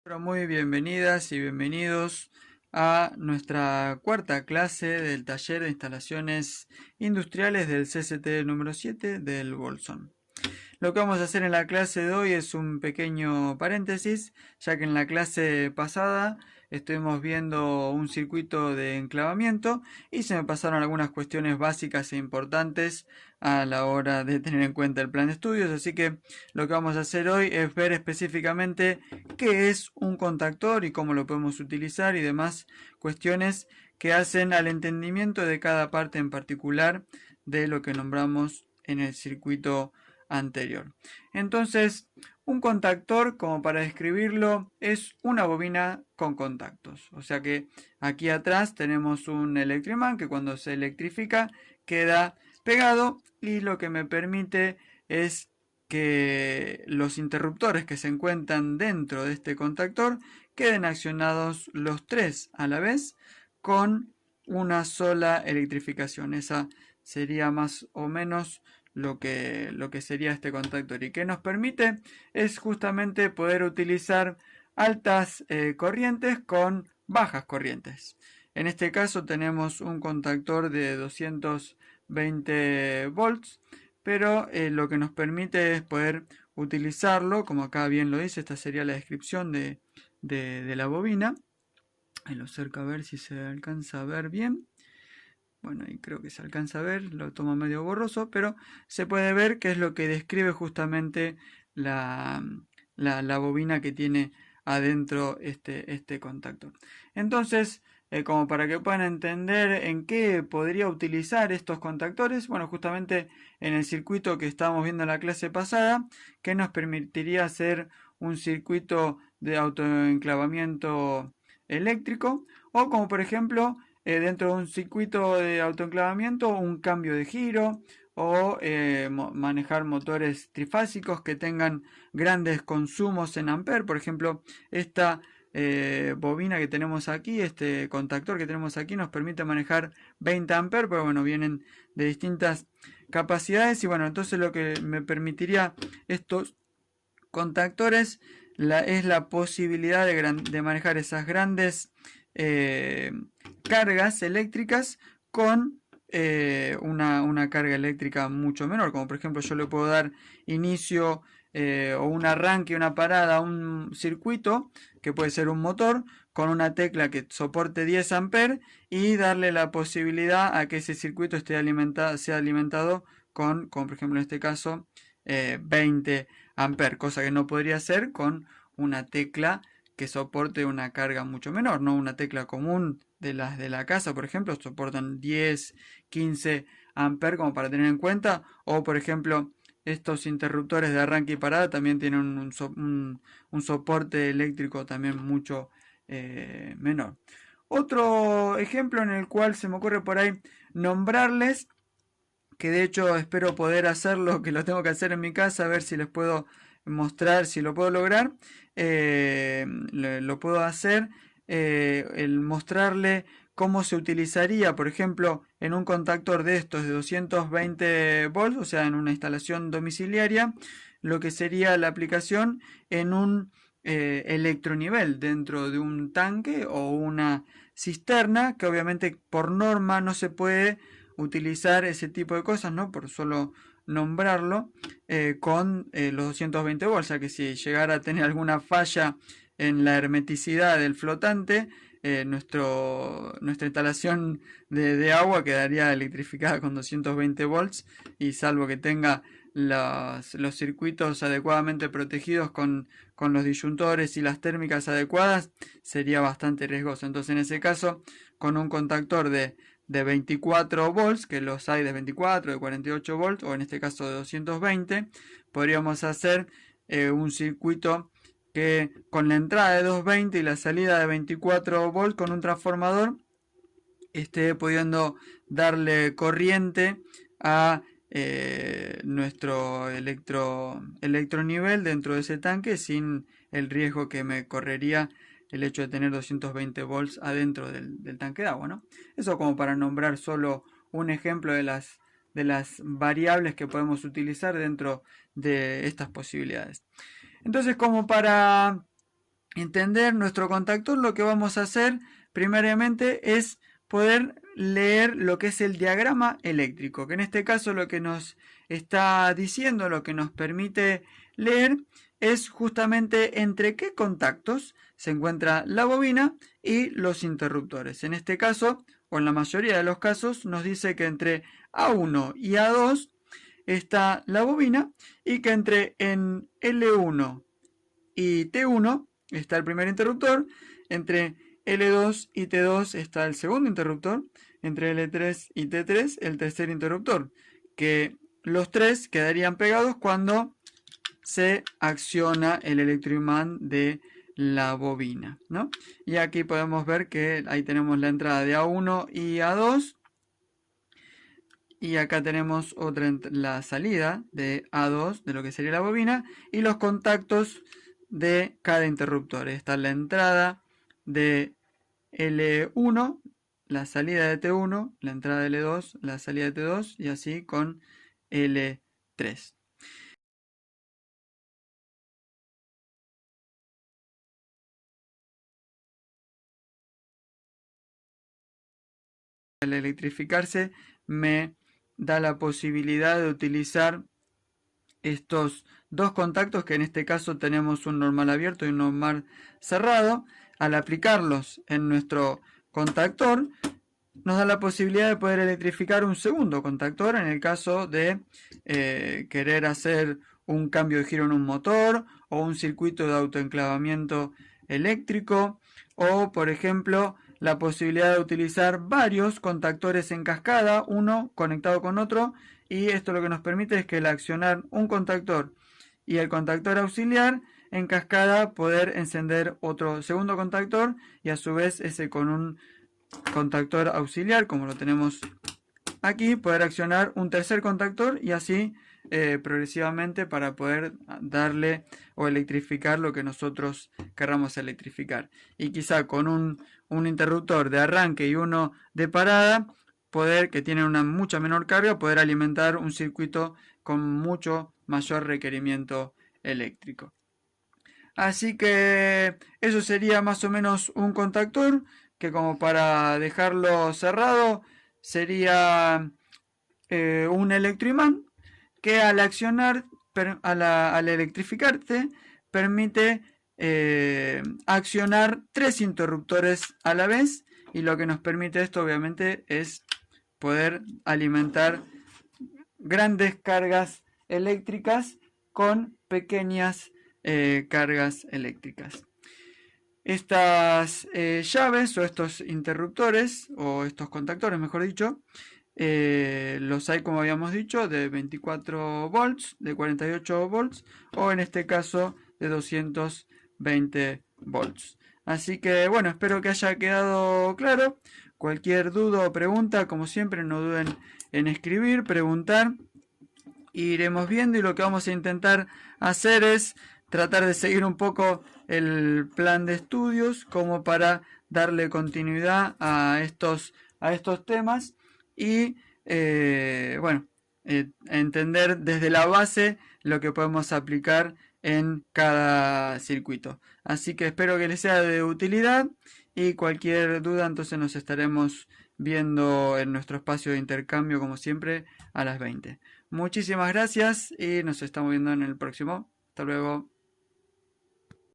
Pero muy bienvenidas y bienvenidos a nuestra cuarta clase del taller de instalaciones industriales del CCT número 7 del Bolson. Lo que vamos a hacer en la clase de hoy es un pequeño paréntesis, ya que en la clase pasada estuvimos viendo un circuito de enclavamiento y se me pasaron algunas cuestiones básicas e importantes a la hora de tener en cuenta el plan de estudios, así que lo que vamos a hacer hoy es ver específicamente qué es un contactor y cómo lo podemos utilizar y demás cuestiones que hacen al entendimiento de cada parte en particular de lo que nombramos en el circuito anterior. Entonces, un contactor, como para describirlo, es una bobina con contactos. O sea que aquí atrás tenemos un electroimán que cuando se electrifica queda pegado y lo que me permite es que los interruptores que se encuentran dentro de este contactor queden accionados los tres a la vez con una sola electrificación. Esa sería más o menos lo que sería este contactor, y que nos permite es justamente poder utilizar altas corrientes con bajas corrientes. En este caso tenemos un contactor de 220 volts, pero lo que nos permite es poder utilizarlo, como acá bien lo dice, esta sería la descripción de la bobina. Ahí lo acerco a ver si se alcanza a ver bien. Bueno, y creo que se alcanza a ver, lo tomo medio borroso, pero se puede ver que es lo que describe justamente la, la bobina que tiene adentro este contactor. Entonces, como para que puedan entender en qué podría utilizar estos contactores, bueno, justamente en el circuito que estábamos viendo en la clase pasada, que nos permitiría hacer un circuito de autoenclavamiento eléctrico, o como por ejemplo dentro de un circuito de autoenclavamiento, un cambio de giro o manejar motores trifásicos que tengan grandes consumos en amper. Por ejemplo, esta bobina que tenemos aquí, este contactor que tenemos aquí, nos permite manejar 20 amperes, pero bueno, vienen de distintas capacidades. Y bueno, entonces lo que me permitiría estos contactores es la posibilidad de manejar esas grandes eh, cargas eléctricas con una carga eléctrica mucho menor, como por ejemplo yo le puedo dar inicio o un arranque, una parada a un circuito que puede ser un motor con una tecla que soporte 10 amperes y darle la posibilidad a que ese circuito sea alimentado con, como por ejemplo en este caso, 20 amperes, cosa que no podría hacer con una tecla que soporte una carga mucho menor, no una tecla común de las de la casa, por ejemplo, soportan 10, 15 amperes como para tener en cuenta, o por ejemplo, estos interruptores de arranque y parada también tienen un soporte eléctrico también mucho menor. Otro ejemplo en el cual se me ocurre por ahí nombrarles, que de hecho espero poder hacerlo, que lo tengo que hacer en mi casa, a ver si les puedo mostrar, si lo puedo lograr, lo puedo hacer, el mostrarle cómo se utilizaría, por ejemplo, en un contactor de estos de 220 volts, o sea, en una instalación domiciliaria, lo que sería la aplicación en un electronivel dentro de un tanque o una cisterna, que obviamente por norma no se puede utilizar ese tipo de cosas, ¿no? Por solo nombrarlo, con los 220 volts, ya que si llegara a tener alguna falla en la hermeticidad del flotante, nuestra instalación de agua quedaría electrificada con 220 volts, y salvo que tenga los circuitos adecuadamente protegidos con los disyuntores y las térmicas adecuadas, sería bastante riesgoso. Entonces, en ese caso, con un contactor de 24 volts, que los hay de 24, de 48 volts, o en este caso de 220, podríamos hacer un circuito que con la entrada de 220 y la salida de 24 volts con un transformador esté pudiendo darle corriente a nuestro electronivel dentro de ese tanque sin el riesgo que me correría el hecho de tener 220 volts adentro del tanque de agua, ¿no? Eso como para nombrar solo un ejemplo de las variables que podemos utilizar dentro de estas posibilidades. Entonces, como para entender nuestro contactor, lo que vamos a hacer primeramente es poder leer lo que es el diagrama eléctrico, que en este caso lo que nos está diciendo, lo que nos permite leer es justamente entre qué contactos se encuentra la bobina y los interruptores. En este caso, o en la mayoría de los casos, nos dice que entre A1 y A2 está la bobina y que entre en L1 y T1 está el primer interruptor, entre L2 y T2 está el segundo interruptor, entre L3 y T3 el tercer interruptor, que los tres quedarían pegados cuando se acciona el electroimán de la bobina, ¿no? Y aquí podemos ver que ahí tenemos la entrada de A1 y A2, y acá tenemos la salida de A2 de lo que sería la bobina y los contactos de cada interruptor. Está la entrada de L1, la salida de T1, la entrada de L2, la salida de T2 y así con L3. Al electrificarse me da la posibilidad de utilizar estos dos contactos, que en este caso tenemos un normal abierto y un normal cerrado. Al aplicarlos en nuestro contactor nos da la posibilidad de poder electrificar un segundo contactor en el caso de querer hacer un cambio de giro en un motor o un circuito de autoenclavamiento eléctrico, o por ejemplo la posibilidad de utilizar varios contactores en cascada, uno conectado con otro, y esto lo que nos permite es que al accionar un contactor y el contactor auxiliar en cascada poder encender otro segundo contactor y a su vez ese con un contactor auxiliar, como lo tenemos aquí, poder accionar un tercer contactor y así progresivamente para poder darle o electrificar lo que nosotros querramos electrificar. Y quizá con un interruptor de arranque y uno de parada, poder, que tiene una mucha menor carga, poder alimentar un circuito con mucho mayor requerimiento eléctrico. Así que eso sería más o menos un contactor, que como para dejarlo cerrado sería un electroimán que al accionar, al electrificarte, permite accionar tres interruptores a la vez, y lo que nos permite esto obviamente es poder alimentar grandes cargas eléctricas con pequeñas cargas eléctricas. Estas llaves o estos interruptores o estos contactores, mejor dicho, los hay, como habíamos dicho, de 24 volts, de 48 volts o en este caso de 220 volts. Así que bueno, espero que haya quedado claro. Cualquier duda o pregunta, como siempre, no duden en escribir, preguntar. Iremos viendo, y lo que vamos a intentar hacer es tratar de seguir un poco el plan de estudios como para darle continuidad a estos temas y bueno, entender desde la base lo que podemos aplicar en cada circuito. Así que espero que les sea de utilidad, y cualquier duda entonces nos estaremos viendo en nuestro espacio de intercambio como siempre a las 20. Muchísimas gracias y nos estamos viendo en el próximo. Hasta luego.